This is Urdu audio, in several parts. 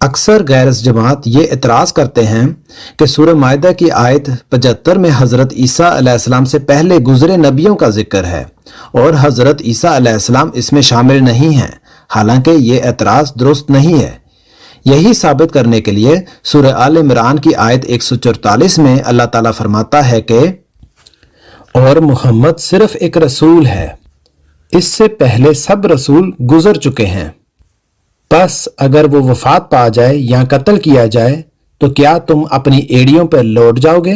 اکثر غیرس جماعت یہ اعتراض کرتے ہیں کہ سورہ مائدہ کی آیت 75 میں حضرت عیسیٰ علیہ السلام سے پہلے گزرے نبیوں کا ذکر ہے اور حضرت عیسیٰ علیہ السلام اس میں شامل نہیں ہیں، حالانکہ یہ اعتراض درست نہیں ہے۔ یہی ثابت کرنے کے لیے سورہ آل عمران کی آیت 144 میں اللہ تعالیٰ فرماتا ہے کہ اور محمد صرف ایک رسول ہے، اس سے پہلے سب رسول گزر چکے ہیں، پس اگر وہ وفات پا جائے یا قتل کیا جائے تو کیا تم اپنی ایڑیوں پر لوٹ جاؤ گے؟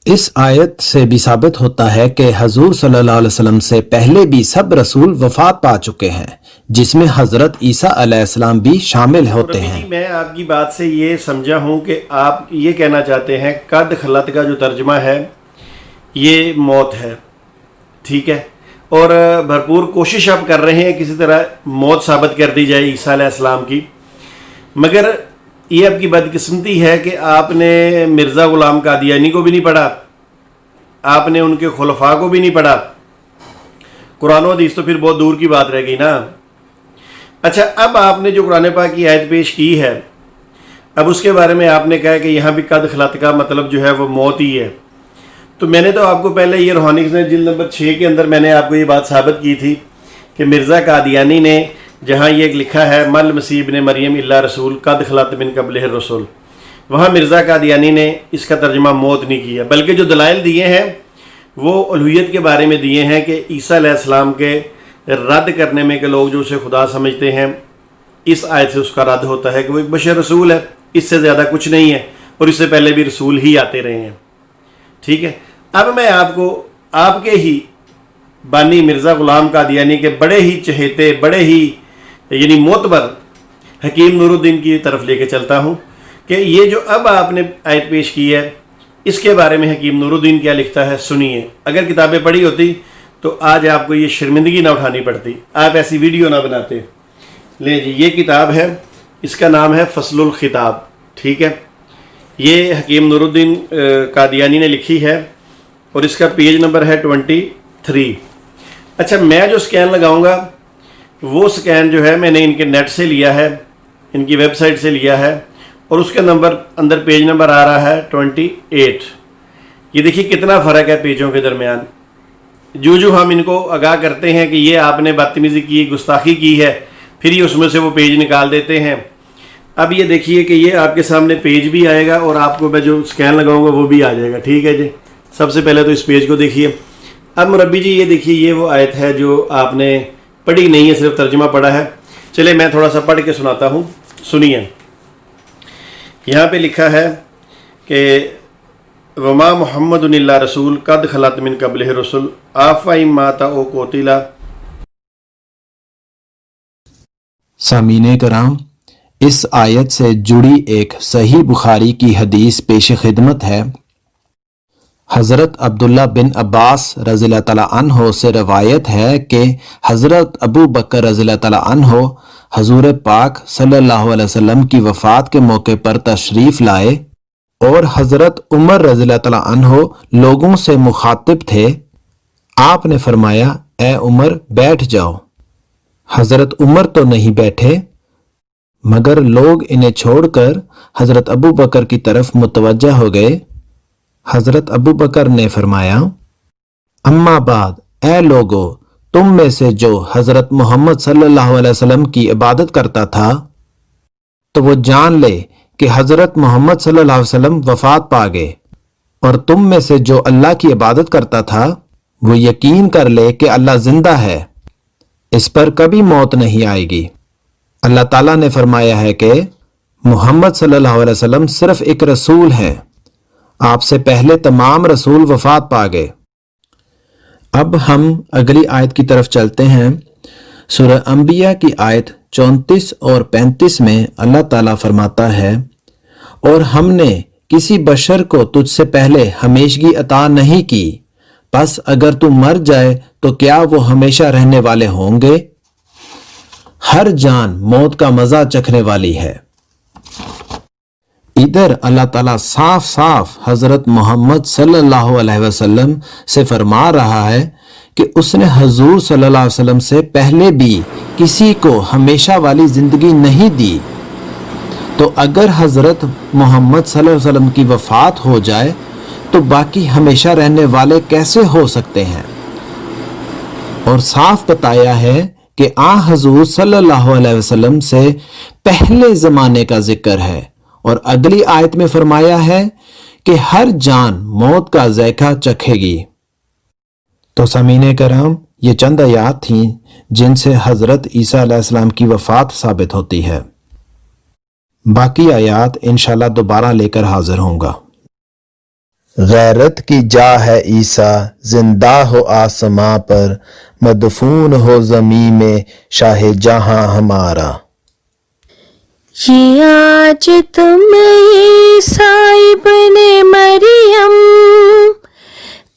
اس آیت سے بھی ثابت ہوتا ہے کہ حضور صلی اللہ علیہ وسلم سے پہلے بھی سب رسول وفات پا چکے ہیں، جس میں حضرت عیسیٰ علیہ السلام بھی شامل ہوتے ہیں۔ میں آپ کی بات سے یہ سمجھا ہوں کہ آپ یہ کہنا چاہتے ہیں قد خلت کا جو ترجمہ ہے یہ موت ہے، ٹھیک ہے، اور بھرپور کوشش آپ کر رہے ہیں کسی طرح موت ثابت کر دی جائے عیسیٰ علیہ السلام کی، مگر یہ آپ کی بدقسمتی ہے کہ آپ نے مرزا غلام قادیانی کو بھی نہیں پڑھا، آپ نے ان کے خلفاء کو بھی نہیں پڑھا، قرآن و حدیث تو پھر بہت دور کی بات رہ گئی نا۔ اچھا، اب آپ نے جو قرآن پاک کی آیت پیش کی ہے، اب اس کے بارے میں آپ نے کہا کہ یہاں بھی قد خلت کا مطلب جو ہے وہ موت ہی ہے، تو میں نے تو آپ کو پہلے یہ روحانی نے جلد نمبر 6 کے اندر میں نے آپ کو یہ بات ثابت کی تھی کہ مرزا قادیانی نے جہاں یہ لکھا ہے مل مسیح ابن مریم الا رسول قد خلت من قبلہ الرسل، وہاں مرزا قادیانی نے اس کا ترجمہ موت نہیں کیا، بلکہ جو دلائل دیے ہیں وہ الوہیت کے بارے میں دیے ہیں کہ عیسیٰ علیہ السلام کے رد کرنے میں کہ لوگ جو اسے خدا سمجھتے ہیں، اس آیت سے اس کا رد ہوتا ہے کہ وہ ایک بشر رسول ہے، اس سے زیادہ کچھ نہیں ہے، اور اس سے پہلے بھی رسول ہی آتے رہے ہیں، ٹھیک ہے۔ اب میں آپ کو آپ کے ہی بانی مرزا غلام قادیانی کے بڑے ہی چہیتے، بڑے ہی یعنی معتبر حکیم نور الدین کی طرف لے کے چلتا ہوں کہ یہ جو اب آپ نے آیت پیش کی ہے اس کے بارے میں حکیم نور الدین کیا لکھتا ہے، سنیے۔ اگر کتابیں پڑھی ہوتی تو آج آپ کو یہ شرمندگی نہ اٹھانی پڑتی، آپ ایسی ویڈیو نہ بناتے۔ لیں جی، یہ کتاب ہے، اس کا نام ہے فصل الخطاب، ٹھیک ہے، یہ حکیم نور الدین قادیانی نے لکھی ہے اور اس کا پیج نمبر ہے 23۔ اچھا، میں جو سکین لگاؤں گا وہ سکین جو ہے میں نے ان کے نیٹ سے لیا ہے، ان کی ویب سائٹ سے لیا ہے، اور اس کا نمبر اندر پیج نمبر آ رہا ہے 28۔ یہ دیکھیے کتنا فرق ہے پیجوں کے درمیان۔ جو ہم ان کو آگاہ کرتے ہیں کہ یہ آپ نے بدتمیزی کی، گستاخی کی ہے، پھر ہی اس میں سے وہ پیج نکال دیتے ہیں۔ اب یہ دیکھیے کہ یہ آپ کے سامنے پیج بھی آئے گا اور آپ کو میں جو سکین لگاؤں گا وہ بھی آ جائے گا، ٹھیک ہے جی۔ سب سے پہلے تو اس پیج کو دیکھیے۔ اب مربی جی یہ دیکھیے، یہ وہ آیت ہے جو آپ نے پڑھی نہیں ہے، صرف ترجمہ پڑھا ہے۔ چلے میں تھوڑا سا پڑھ کے سناتا ہوں، سنیے۔ یہاں پہ لکھا ہے کہ وما محمد الا رسول قد خلت من قبلہ الرسل افإن مات او قتل۔ سامعین کرام، اس آیت سے جڑی ایک صحیح بخاری کی حدیث پیش خدمت ہے۔ حضرت عبداللہ بن عباس رضی اللہ تعالیٰ عنہ سے روایت ہے کہ حضرت ابو بکر رضی اللہ تعالیٰ عنہ حضور پاک صلی اللہ علیہ وسلم کی وفات کے موقع پر تشریف لائے اور حضرت عمر رضی اللہ تعالیٰ عنہ لوگوں سے مخاطب تھے۔ آپ نے فرمایا، اے عمر بیٹھ جاؤ۔ حضرت عمر تو نہیں بیٹھے، مگر لوگ انہیں چھوڑ کر حضرت ابو بکر کی طرف متوجہ ہو گئے۔ حضرت ابو بکر نے فرمایا، اما بعد، اے لوگو، تم میں سے جو حضرت محمد صلی اللہ علیہ وسلم کی عبادت کرتا تھا تو وہ جان لے کہ حضرت محمد صلی اللہ علیہ وسلم وفات پا گئے، اور تم میں سے جو اللہ کی عبادت کرتا تھا وہ یقین کر لے کہ اللہ زندہ ہے، اس پر کبھی موت نہیں آئے گی۔ اللہ تعالیٰ نے فرمایا ہے کہ محمد صلی اللہ علیہ وسلم صرف ایک رسول ہیں، آپ سے پہلے تمام رسول وفات پا گئے۔ اب ہم اگلی آیت کی طرف چلتے ہیں۔ سورہ انبیاء کی آیت 34 اور 35 میں اللہ تعالیٰ فرماتا ہے، اور ہم نے کسی بشر کو تجھ سے پہلے ہمیشگی عطا نہیں کی، پس اگر تو مر جائے تو کیا وہ ہمیشہ رہنے والے ہوں گے؟ ہر جان موت کا مزہ چکھنے والی ہے۔ ادھر اللہ تعالیٰ صاف صاف حضرت محمد صلی اللہ علیہ وسلم سے فرما رہا ہے کہ اس نے حضور صلی اللہ علیہ وسلم سے پہلے بھی کسی کو ہمیشہ والی زندگی نہیں دی، تو اگر حضرت محمد صلی اللہ علیہ وسلم کی وفات ہو جائے تو باقی ہمیشہ رہنے والے کیسے ہو سکتے ہیں؟ اور صاف بتایا ہے کہ آن حضور صلی اللہ علیہ وسلم سے پہلے زمانے کا ذکر ہے، اور اگلی آیت میں فرمایا ہے کہ ہر جان موت کا ذائقہ چکھے گی۔ تو سامعین کرام، یہ چند آیات تھیں جن سے حضرت عیسیٰ علیہ السلام کی وفات ثابت ہوتی ہے۔ باقی آیات انشاءاللہ دوبارہ لے کر حاضر ہوں گا۔ غیرت کی جا ہے عیسیٰ، زندہ ہو آسماں پر، مدفون ہو زمین میں شاہ جہاں ہمارا۔ یہ آج تم عیسیٰ ابن مریم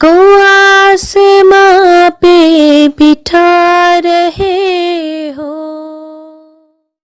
کو آسماں پہ بٹھا رہے ہو۔